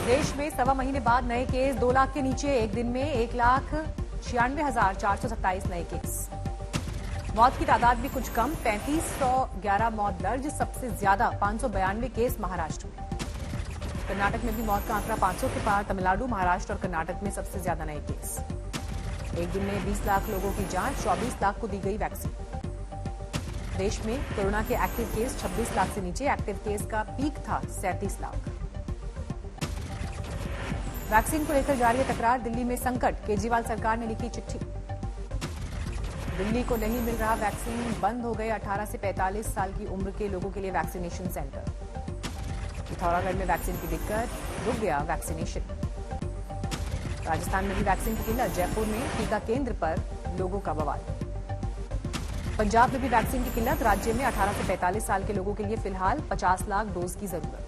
देश में सवा महीने बाद नए केस 2 लाख के नीचे। एक दिन में 1,96,427 नए केस। मौत की तादाद भी कुछ कम, 3511 मौत दर्ज। सबसे ज्यादा 592 केस महाराष्ट्र में। कर्नाटक में भी मौत का आंकड़ा 500 के पार। तमिलनाडु, महाराष्ट्र और कर्नाटक में सबसे ज्यादा नए केस। एक दिन में 20 लाख लोगों की जांच, 24 लाख को दी गई वैक्सीन। देश में कोरोना के एक्टिव केस 26 लाख से नीचे। एक्टिव केस का पीक था 37 लाख। वैक्सीन को लेकर जारी है तकरार। दिल्ली में संकट, केजरीवाल सरकार ने लिखी चिट्ठी। दिल्ली को नहीं मिल रहा वैक्सीन, बंद हो गए 18 से 45 साल की उम्र के लोगों के लिए वैक्सीनेशन सेंटर। पिथौरागढ़ में वैक्सीन की दिक्कत, रुक गया वैक्सीनेशन। राजस्थान में भी वैक्सीन की किल्लत। जयपुर में टीका केंद्र पर लोगों का बवाल। पंजाब में भी वैक्सीन की किल्लत। राज्य में 18 से 45 साल के लोगों के लिए फिलहाल 50 लाख डोज की जरूरत।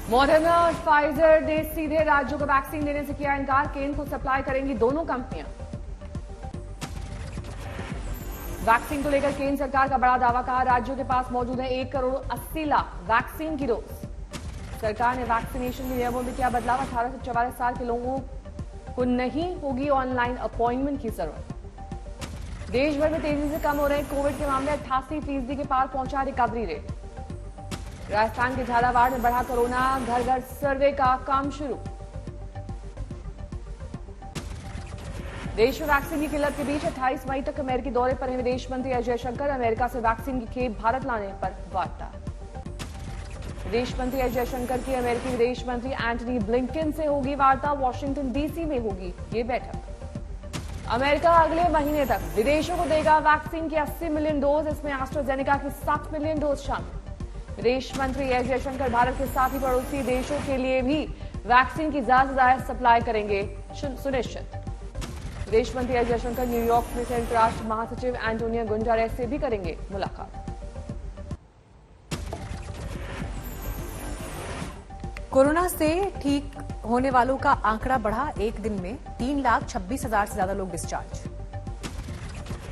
मॉडर्ना और फाइजर ने सीधे राज्यों को वैक्सीन देने से किया इनकार। केंद्र को सप्लाई करेंगी दोनों कंपनियां। वैक्सीन को लेकर केंद्र सरकार का बड़ा दावा। कहा राज्यों के पास मौजूद है 1 करोड़ 80 लाख वैक्सीन की डोज। सरकार ने वैक्सीनेशन के नियमों में किया बदलाव। 18 से 44 साल के लोगों को नहीं होगी ऑनलाइन अपॉइंटमेंट की जरूरत। देश भर में तेजी से कम हो रहे कोविड के मामले। 88% के पार पहुंचा रिकवरी रेट। राजस्थान के झालावाड़ में बढ़ा कोरोना। घर घर सर्वे का काम शुरू। देश में वैक्सीन की किल्लत के बीच 28 मई तक अमेरिकी दौरे पर हैं विदेश मंत्री एस जयशंकर। अमेरिका से वैक्सीन की खेप भारत लाने पर वार्ता। विदेश मंत्री एस जयशंकर की अमेरिकी विदेश मंत्री एंटनी ब्लिंकन से होगी वार्ता। वॉशिंगटन डीसी में होगी ये बैठक। अमेरिका अगले महीने तक विदेशों को देगा वैक्सीन की 80 मिलियन डोज। इसमें एस्ट्राजेनेका की 7 मिलियन डोज शामिल। विदेश मंत्री एस जयशंकर भारत के साथ ही पड़ोसी देशों के लिए भी वैक्सीन की ज्यादा से ज्यादा सप्लाई करेंगे सुनिश्चित। विदेश मंत्री एस जयशंकर न्यूयॉर्क में संयुक्त राष्ट्र महासचिव एंटोनियो गुटेरेस से भी करेंगे मुलाकात। कोरोना से ठीक होने वालों का आंकड़ा बढ़ा। एक दिन में 3,26,000 से ज्यादा लोग डिस्चार्ज।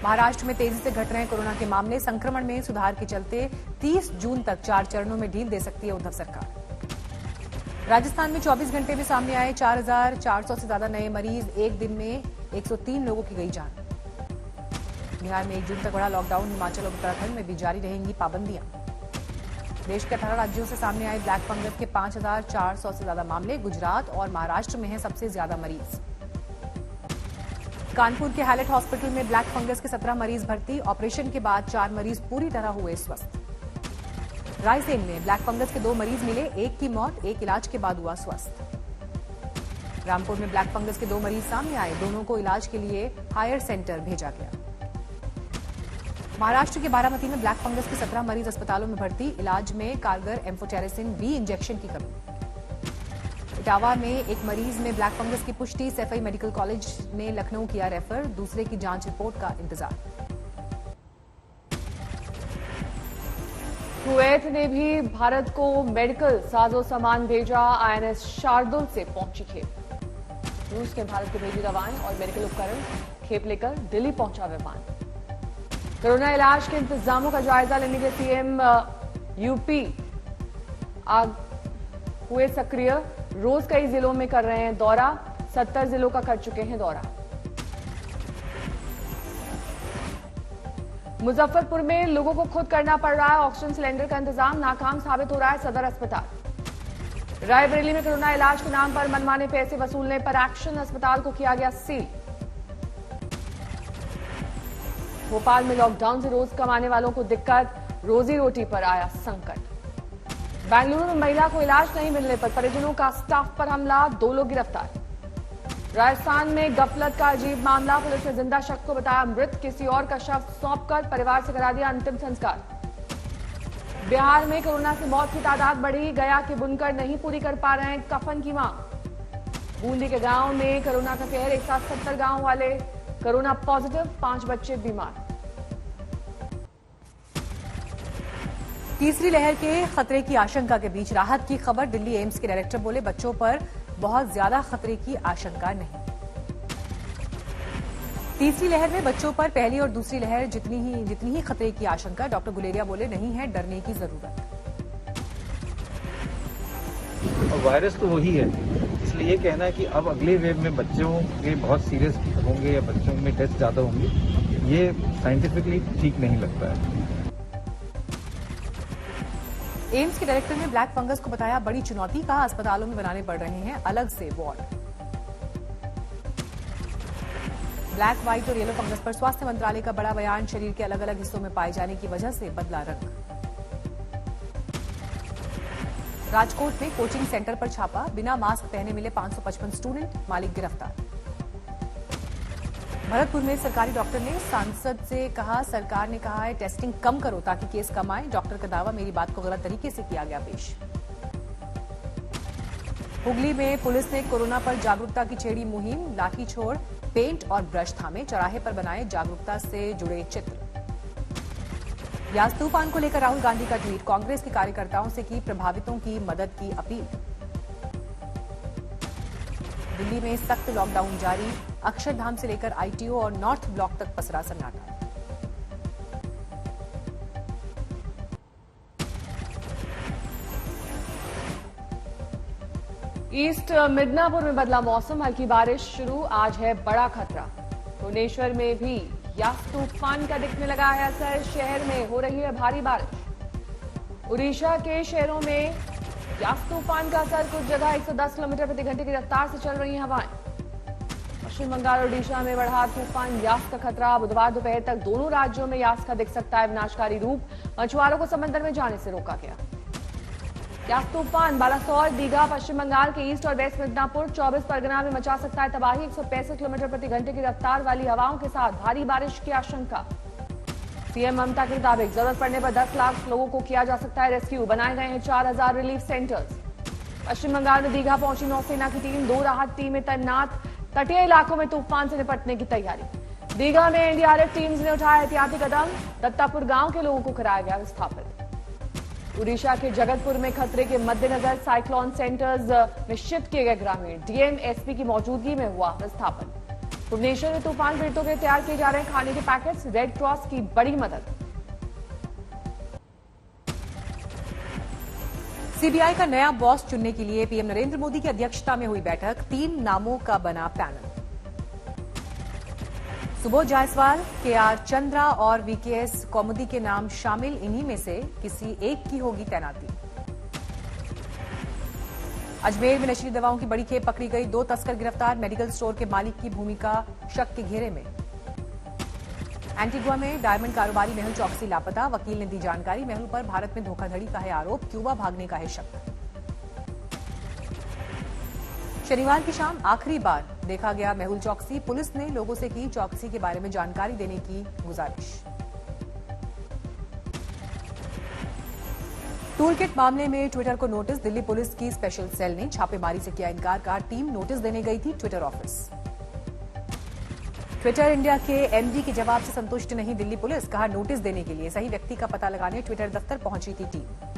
महाराष्ट्र में तेजी से घट रहे हैं कोरोना के मामले। संक्रमण में सुधार के चलते 30 जून तक 4 चरणों में ढील दे सकती है उद्धव सरकार। राजस्थान में 24 घंटे में सामने आए 4,400 से ज्यादा नए मरीज। एक दिन में 103 लोगों की गई जान। बिहार में 1 जून तक बढ़ा लॉकडाउन। हिमाचल और उत्तराखंड में भी जारी रहेंगी पाबंदियां। देश के 18 राज्यों से सामने आए ब्लैक फंगस के 5,400 से ज्यादा मामले। गुजरात और महाराष्ट्र में हैं सबसे ज्यादा मरीज। कानपुर के हाइलेट हॉस्पिटल में ब्लैक फंगस के 17 मरीज भर्ती। ऑपरेशन के बाद 4 मरीज पूरी तरह हुए स्वस्थ। रायसेन में ब्लैक फंगस के 2 मरीज मिले। एक की मौत, एक इलाज के बाद हुआ स्वस्थ। रामपुर में ब्लैक फंगस के 2 मरीज सामने आए। दोनों को इलाज के लिए हायर सेंटर भेजा गया। महाराष्ट्र के बारामती में ब्लैक फंगस के 17 मरीज अस्पतालों में भर्ती। इलाज में कारगर एम्फोटेरेसिन बी इंजेक्शन की कमी। इटावा में एक मरीज में ब्लैक फंगस की पुष्टि। सैफई मेडिकल कॉलेज ने लखनऊ किया रेफर। दूसरे की जांच रिपोर्ट का इंतजार। कुवैत ने भी भारत को मेडिकल साजो सामान भेजा। आईएनएस शार्दुल से पहुंची खेप। रूस ने भारत को भेजी दवाएं और मेडिकल उपकरण। खेप लेकर दिल्ली पहुंचा विमान। कोरोना इलाज के इंतजामों का जायजा लेने के सीएम यूपी हुए सक्रिय। रोज कई जिलों में कर रहे हैं दौरा। 70 जिलों का कर चुके हैं दौरा। मुजफ्फरपुर में लोगों को खुद करना पड़ रहा है ऑक्सीजन सिलेंडर का इंतजाम। नाकाम साबित हो रहा है सदर अस्पताल। रायबरेली में कोरोना इलाज के नाम पर मनमाने पैसे वसूलने पर एक्शन। अस्पताल को किया गया सील। भोपाल में लॉकडाउन से रोज कमाने वालों को दिक्कत। रोजी रोटी पर आया संकट। बेंगलुरु में महिला को इलाज नहीं मिलने पर परिजनों का स्टाफ पर हमला। 2 लोग गिरफ्तार। राजस्थान में गफलत का अजीब मामला। पुलिस ने जिंदा शख्स को बताया मृत। किसी और का शव सौंपकर परिवार से करा दिया अंतिम संस्कार। बिहार में कोरोना से मौत की तादाद बढ़ी। गया के बुनकर नहीं पूरी कर पा रहे हैं कफन की मांग। बूंदी के गांव में कोरोना का कहर। एक साथ 70 गांव वाले कोरोना पॉजिटिव। 5 बच्चे बीमार। तीसरी लहर के खतरे की आशंका के बीच राहत की खबर। दिल्ली एम्स के डायरेक्टर बोले बच्चों पर बहुत ज्यादा खतरे की आशंका नहीं। तीसरी लहर में बच्चों पर पहली और दूसरी लहर जितनी ही खतरे की आशंका। डॉक्टर गुलेरिया बोले, नहीं है डरने की जरूरत। वायरस तो वही है, इसलिए ये कहना है कि अब अगले वेव में बच्चों के बहुत सीरियस होंगे या बच्चों में डेथ ज्यादा होंगी, ये साइंटिफिकली ठीक नहीं लगता है। एम्स के डायरेक्टर ने ब्लैक फंगस को बताया बड़ी चुनौती। कहा, अस्पतालों में बनाने पड़ रहे हैं अलग से वार्ड। ब्लैक, व्हाइट और येलो फंगस पर स्वास्थ्य मंत्रालय का बड़ा बयान। शरीर के अलग अलग हिस्सों में पाए जाने की वजह से बदला रंग। राजकोट में कोचिंग सेंटर पर छापा। बिना मास्क पहने मिले 555 स्टूडेंट, मालिक गिरफ्तार। भरतपुर में सरकारी डॉक्टर ने सांसद से कहा, सरकार ने कहा है टेस्टिंग कम करो ताकि केस कम आए। डॉक्टर का दावा, मेरी बात को गलत तरीके से किया गया पेश। हुगली में पुलिस ने कोरोना पर जागरूकता की छेड़ी मुहिम। लाठी छोड़, पेंट और ब्रश थामे, चौराहे पर बनाए जागरूकता से जुड़े चित्र। यास तूफान को लेकर राहुल गांधी का ट्वीट। कांग्रेस के कार्यकर्ताओं से की प्रभावितों की मदद की अपील। दिल्ली में सख्त लॉकडाउन जारी। अक्षरधाम से लेकर आईटीओ और नॉर्थ ब्लॉक तक पसरा सन्नाटा। ईस्ट मिदनापुर में बदला मौसम, हल्की बारिश शुरू। आज है बड़ा खतरा। भुवनेश्वर में भी यास तूफान का दिखने लगा है असर। शहर में हो रही है भारी बारिश। उड़ीसा के शहरों में यास तूफान का असर। कुछ जगह 110 किलोमीटर प्रति घंटे की रफ्तार से चल रही हैं हवाएं। पश्चिम बंगाल और ओडिशा में बढ़ा तूफान यास का खतरा। बुधवार दोपहर तक दोनों राज्यों में यास का दिख सकता है विनाशकारी रूप। मछुआरों को समंदर में जाने से रोका गया। यास तूफान बालासोर, दीघा, पश्चिम बंगाल के ईस्ट और वेस्ट मिदनापुर, 24 परगना में मचा सकता है तबाही। 165 किलोमीटर प्रति घंटे की रफ्तार वाली हवाओं के साथ भारी बारिश की आशंका। सीएम ममता के मुताबिक जरूरत पड़ने पर 10 लाख लोगों को किया जा सकता है रेस्क्यू। बनाए गए हैं 4000 रिलीफ सेंटर्स। पश्चिम बंगाल में दीघा पहुंची नौसेना की टीम। 2 राहत टीमें तैनात। तटीय इलाकों में तूफान से निपटने की तैयारी। दीघा में एनडीआरएफ टीम्स ने उठाया एहतियाती कदम। दत्तापुर गांव के लोगों को कराया गया विस्थापित। उड़ीसा के जगतपुर में खतरे के मद्देनजर साइक्लोन सेंटर्स में शिफ्ट किए गए ग्रामीण। डीएम एसपी की मौजूदगी में हुआ विस्थापन। भुवनेश्वर में तूफान पीड़ितों के लिए तैयार किए जा रहे हैं खाने के पैकेट्स। रेड क्रॉस की बड़ी मदद। सीबीआई का नया बॉस चुनने के लिए पीएम नरेंद्र मोदी की अध्यक्षता में हुई बैठक। 3 नामों का बना पैनल। सुबोध जायसवाल, केआर चंद्रा और वीकेएस कौमुदी के नाम शामिल। इन्हीं में से किसी एक की होगी तैनाती। अजमेर में नशीली दवाओं की बड़ी खेप पकड़ी गई। 2 तस्कर गिरफ्तार। मेडिकल स्टोर के मालिक की भूमिका शक के घेरे में। एंटीगुआ में डायमंड कारोबारी मेहुल चौकसी लापता। वकील ने दी जानकारी। मेहुल पर भारत में धोखाधड़ी का है आरोप। क्यूबा भागने का है शक। शनिवार की शाम आखिरी बार देखा गया मेहुल चौकसी। पुलिस ने लोगों से की चौकसी के बारे में जानकारी देने की गुजारिश। टूलकिट मामले में ट्विटर को नोटिस। दिल्ली पुलिस की स्पेशल सेल ने छापेमारी से किया इनकार। कहा, टीम नोटिस देने गई थी ट्विटर ऑफिस। ट्विटर इंडिया के एमडी के जवाब से संतुष्ट नहीं दिल्ली पुलिस। कहा, नोटिस देने के लिए सही व्यक्ति का पता लगाने ट्विटर दफ्तर पहुंची थी टीम।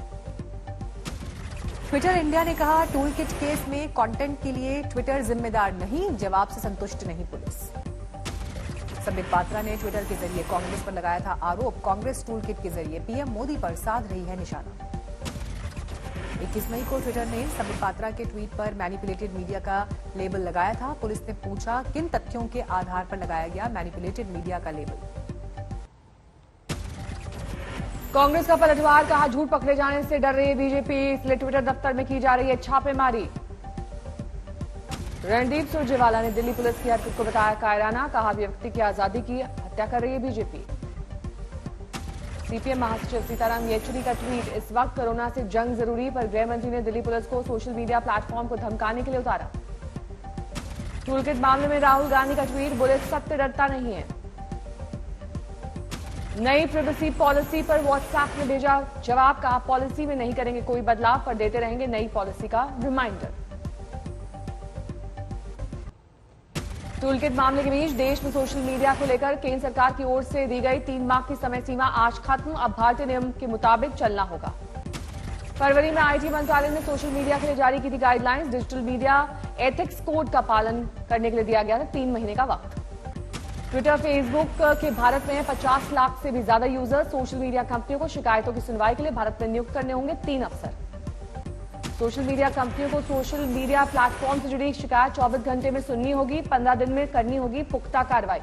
ट्विटर इंडिया ने कहा, टूलकिट केस में कंटेंट के लिए ट्विटर जिम्मेदार नहीं। जवाब से संतुष्ट नहीं पुलिस। संबित पात्रा ने ट्विटर के जरिए कांग्रेस पर लगाया था आरोप। कांग्रेस टूलकिट के जरिए पीएम मोदी पर साध रही है निशाना। 21 मई को ट्विटर ने संबित पात्रा के ट्वीट पर मैनिपुलेटेड मीडिया का लेबल लगाया था। पुलिस ने पूछा किन तथ्यों के आधार पर लगाया गया मैनिपुलेटेड मीडिया का लेबल। कांग्रेस का पलटवार। कहा, झूठ पकड़े जाने से डर रही है बीजेपी, इसलिए ट्विटर दफ्तर में की जा रही है छापेमारी। रणदीप सुरजेवाला ने दिल्ली पुलिस की हरकत को बताया कायराना। कहा, व्यक्ति की आजादी की हत्या कर रही है बीजेपी। सीपीएम महासचिव सीताराम येचुरी का ट्वीट। इस वक्त कोरोना से जंग जरूरी, पर गृह मंत्री ने दिल्ली पुलिस को सोशल मीडिया प्लेटफॉर्म को धमकाने के लिए उतारा। टूलकिट मामले में राहुल गांधी का ट्वीट। बोले, सत्य डरता नहीं है। नई प्राइवेसी पॉलिसी पर व्हाट्सएप ने भेजा जवाब। कहा, पॉलिसी में नहीं करेंगे कोई बदलाव, पर देते रहेंगे नई पॉलिसी का रिमाइंडर। टूलकिट मामले के बीच देश में सोशल मीडिया को लेकर केंद्र सरकार की ओर से दी गई 3 माह की समय सीमा आज खत्म। अब भारतीय नियम के मुताबिक चलना होगा। फरवरी में आईटी मंत्रालय ने सोशल मीडिया के लिए जारी की थी guidelines. Digital media ethics code का पालन करने के लिए दिया गया था 3 महीने का वक्त। ट्विटर, फेसबुक के भारत में 50 लाख से भी ज्यादा यूजर। सोशल मीडिया कंपनियों को शिकायतों की सुनवाई के लिए भारत में नियुक्त करने होंगे 3 अफसर। सोशल मीडिया कंपनियों को सोशल मीडिया प्लेटफॉर्म से जुड़ी शिकायत 24 घंटे में सुननी होगी, 15 दिन में करनी होगी पुख्ता कार्रवाई।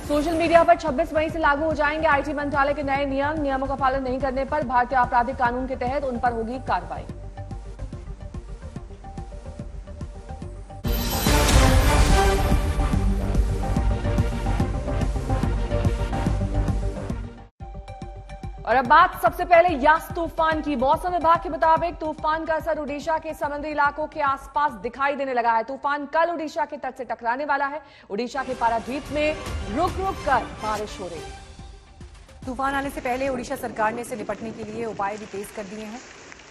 सोशल मीडिया पर 26 मई से लागू हो जाएंगे आईटी मंत्रालय के नए नियम। नियमों का पालन नहीं करने पर भारतीय आपराधिक कानून के तहत उन पर होगी कार्रवाई। और अब बात सबसे पहले यास तूफान की। मौसम विभाग के मुताबिक तूफान का असर ओडिशा के समुद्री इलाकों के आसपास दिखाई देने लगा है। तूफान कल ओडिशा के तट से टकराने वाला है। ओडिशा के पारादीप में रुक रुक कर बारिश हो रही है। तूफान आने से पहले ओडिशा सरकार ने इससे निपटने के लिए उपाय भी तेज कर दिए हैं।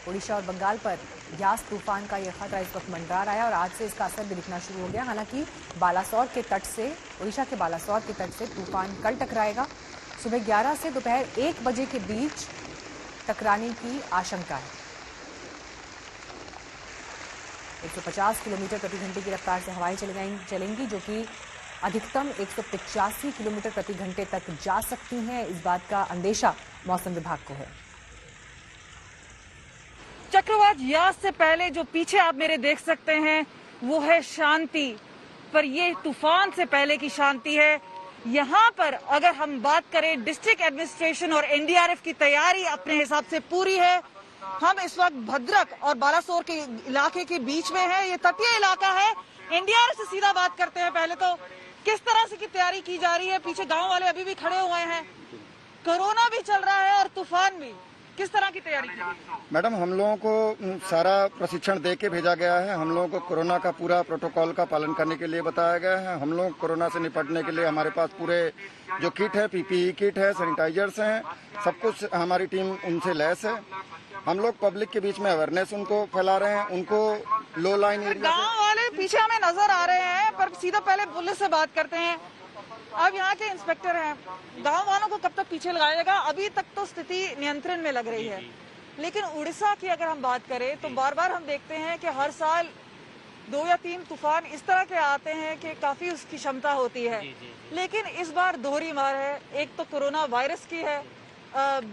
ओडिशा और बंगाल पर यास तूफान का यह खतरा इस वक्त मंडरा रहा है और आज से इसका असर भी दिखना शुरू हो गया। हालांकि बालासोर के तट से, ओडिशा के बालासोर के तट से तूफान कल टकराएगा। सुबह 11 से दोपहर 1 बजे के बीच टकराने की आशंका है। 150 किलोमीटर प्रति घंटे की रफ्तार से हवाएं चलेंगी, जो कि अधिकतम 185 किलोमीटर प्रति घंटे तक जा सकती हैं। इस बात का अंदेशा मौसम विभाग को है। चक्रवात यास से पहले जो पीछे आप मेरे देख सकते हैं वो है शांति, पर ये तूफान से पहले की शांति है। यहाँ पर अगर हम बात करें, डिस्ट्रिक्ट एडमिनिस्ट्रेशन और एनडीआरएफ की तैयारी अपने हिसाब से पूरी है। हम इस वक्त भद्रक और बालासोर के इलाके के बीच में है। ये तटीय इलाका है। एनडीआरएफ से सीधा बात करते हैं। पहले तो किस तरह से की तैयारी की जा रही है? पीछे गांव वाले अभी भी खड़े हुए हैं। कोरोना भी चल रहा है और तूफान भी। किस तरह की तैयारी की? मैडम, हम लोगों को सारा प्रशिक्षण दे के भेजा गया है। हम लोगों को कोरोना का पूरा प्रोटोकॉल का पालन करने के लिए बताया गया है। हम लोग कोरोना से निपटने के लिए हमारे पास पूरे जो किट है, पीपीई किट है, सैनिटाइजर्स हैं, सब कुछ हमारी टीम उनसे लैस है। हम लोग पब्लिक के बीच में अवेयरनेस उनको फैला रहे हैं। उनको लो लाइन एरिया, गाँव वाले पीछे हमें नजर आ रहे हैं, पर सीधा पहले पुलिस से बात करते हैं। अब यहाँ के इंस्पेक्टर हैं, गांव वालों को कब तक पीछे लगाएगा? अभी तक तो स्थिति नियंत्रण में लग रही है, लेकिन उड़ीसा की अगर हम बात करें तो बार बार हम देखते हैं कि हर साल 2 या 3 तूफान इस तरह के आते हैं कि काफी उसकी क्षमता होती है। लेकिन इस बार दोहरी मार है। एक तो कोरोना वायरस की है,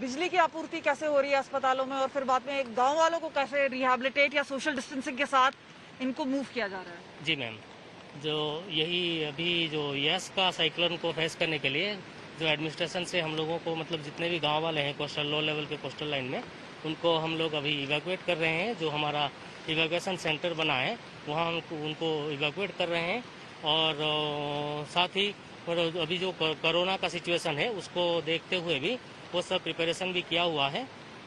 बिजली की आपूर्ति कैसे हो रही है अस्पतालों में, और फिर बाद में गाँव वालों को कैसे रिहेबिलिटेट या सोशल डिस्टेंसिंग के साथ इनको मूव किया जा रहा है। जी मैम, जो यही अभी जो यास का साइक्लोन को फेस करने के लिए जो एडमिनिस्ट्रेशन से हम लोगों को, मतलब जितने भी गांव वाले हैं कोस्टल लो लेवल के कोस्टल लाइन में, उनको हम लोग अभी इवैक्यूएट कर रहे हैं। जो हमारा इवैक्यूएशन सेंटर बना है वहाँ उनको इवैक्यूएट कर रहे हैं। और साथ ही अभी जो कोरोना का सिचुएशन है उसको देखते हुए भी वो सब प्रिपरेशन भी किया हुआ है।